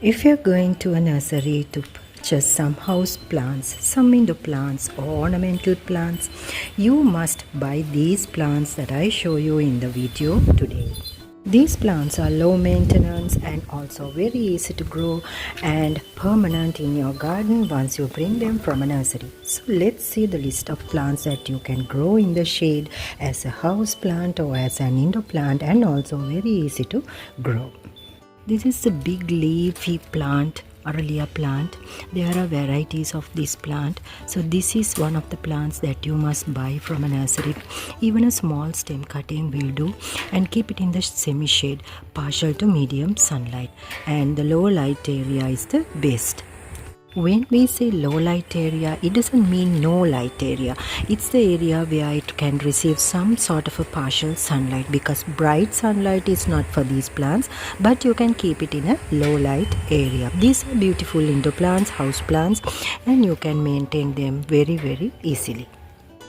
If you're going to a nursery to purchase some house plants, some indoor plants or ornamental plants, you must buy these plants that I show you in the video today. These plants are low maintenance and also very easy to grow and permanent in your garden once you bring them from a nursery. So let's see the list of plants that you can grow in the shade as a house plant or as an indoor plant, and also very easy to grow. This is the big leafy plant, Aralia plant. There are varieties of this plant. So this is one of the plants that you must buy from a nursery. Even a small stem cutting will do, and keep it in the semi-shade, partial to medium sunlight, and the low light area is the best. When we say low light area, it doesn't mean no light area. It's the area where it can receive some sort of a partial sunlight, because bright sunlight is not for these plants, but you can keep it in a low light area. These are beautiful indoor plants, house plants, and you can maintain them very easily.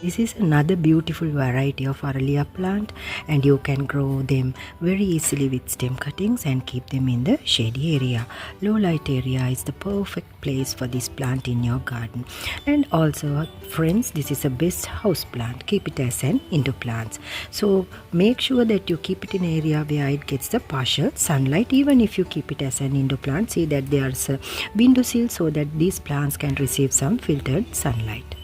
This is another beautiful variety of Aralia plant, and you can grow them very easily with stem cuttings and keep them in the shady area. Low light area is the perfect place for this plant in your garden. And also, friends, this is a best house plant. Keep it as an indoor plant. So make sure that you keep it in an area where it gets the partial sunlight. Even if you keep it as an indoor plant, see that there's a windowsill so that these plants can receive some filtered sunlight.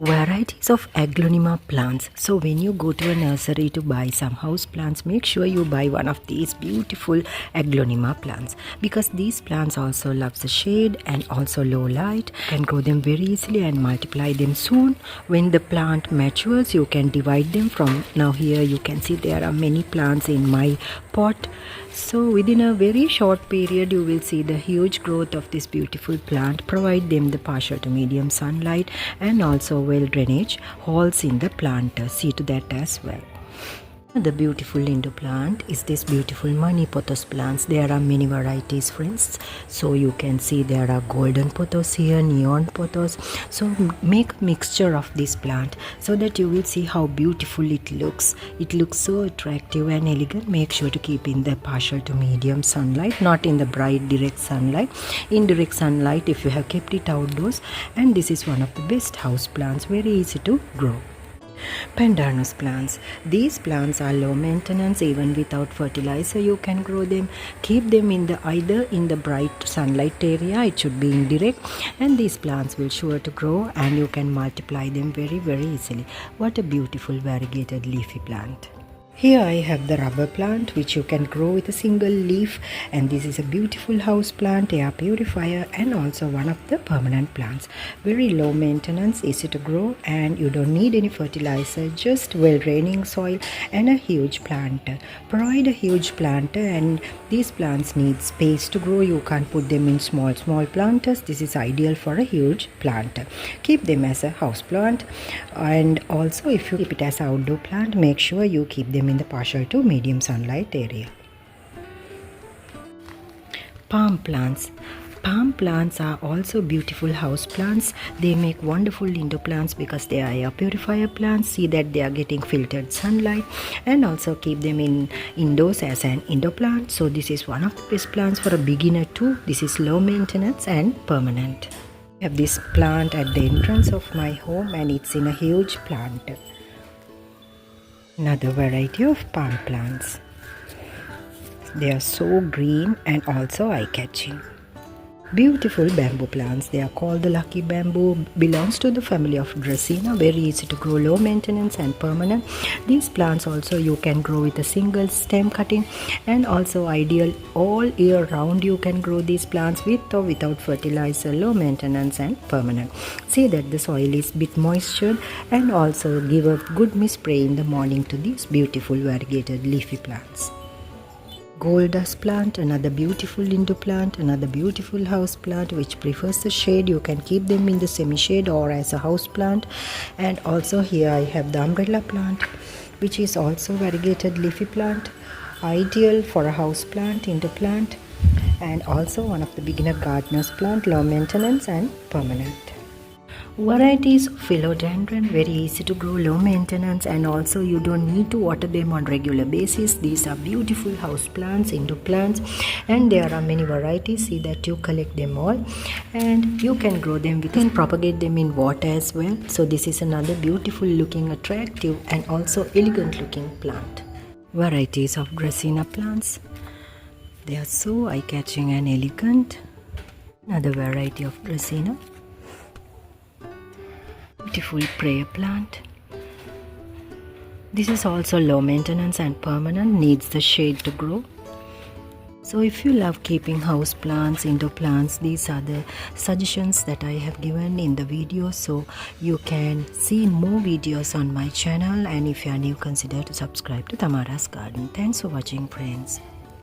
Varieties of Aglaonema plants. So when you go to a nursery to buy some house plants, make sure you buy one of these beautiful Aglaonema plants, because these plants also love the shade and also low light. You can grow them very easily and multiply them soon. When the plant matures, you can divide them from. Now here you can see there are many plants in my pot. So within a very short period, you will see the huge growth of this beautiful plant. Provide them the partial to medium sunlight and also well drainage holes in the plant. See to that as well. The beautiful indoor plant is this beautiful money pothos plants. There are many varieties, friends. So you can see there are golden pothos here, neon pothos. So make a mixture of this plant so that you will see how beautiful it looks. It looks so attractive and elegant. Make sure to keep in the partial to medium sunlight, not in the bright direct sunlight. In direct sunlight, if you have kept it outdoors. And this is one of the best house plants, very easy to grow. Pandanus plants. These plants are low maintenance. Even without fertilizer you can grow them. Keep them in the either in the bright sunlight area, it should be indirect, and these plants will sure to grow and you can multiply them very easily. What a beautiful variegated leafy plant. Here I have the rubber plant, which you can grow with a single leaf, and this is a beautiful house plant, air purifier, and also one of the permanent plants. Very low maintenance, easy to grow, and you don't need any fertilizer, just well draining soil and a huge planter. Provide a huge planter, and these plants need space to grow. You can't put them in small planters. This is ideal for a huge planter. Keep them as a house plant, and also if you keep it as an outdoor plant, make sure you keep them in the partial to medium sunlight area. Palm plants. Palm plants are also beautiful house plants. They make wonderful indoor plants because they are air purifier plants. See that they are getting filtered sunlight, and also keep them indoors as an indoor plant. So this is one of the best plants for a beginner too. This is low maintenance and permanent. I have this plant at the entrance of my home, and it's in a huge plant. Another variety of palm plants. They are so green and also eye-catching. Beautiful bamboo plants. They are called the lucky bamboo. Belongs to the family of Dracaena. Very easy to grow, low maintenance and permanent. These plants also you can grow with a single stem cutting, and also ideal all year round. You can grow these plants with or without fertilizer, low maintenance and permanent. See that the soil is bit moistured, and also give a good mist spray in the morning to these beautiful variegated leafy plants. Gold dust plant, another beautiful indoor plant, another beautiful house plant which prefers the shade. You can keep them in the semi-shade or as a house plant. And also here I have the umbrella plant, which is also variegated leafy plant, ideal for a house plant, indoor plant, and also one of the beginner gardener's plant, low maintenance and permanent. Varieties of Philodendron, very easy to grow, low maintenance, and also you don't need to water them on regular basis. These are beautiful house plants, indoor plants, and there are many varieties. See that you collect them all, and you can grow them. You can propagate them in water as well. So this is another beautiful looking, attractive, and also elegant looking plant. Varieties of Greenery plants. They are so eye-catching and elegant. Another variety of Greenery. Beautiful prayer plant. This is also low maintenance and permanent, needs the shade to grow. So if you love keeping house plants, indoor plants, these are the suggestions that I have given in the video. So you can see more videos on my channel, and if you are new, consider to subscribe to Tamara's Garden. Thanks for watching, friends.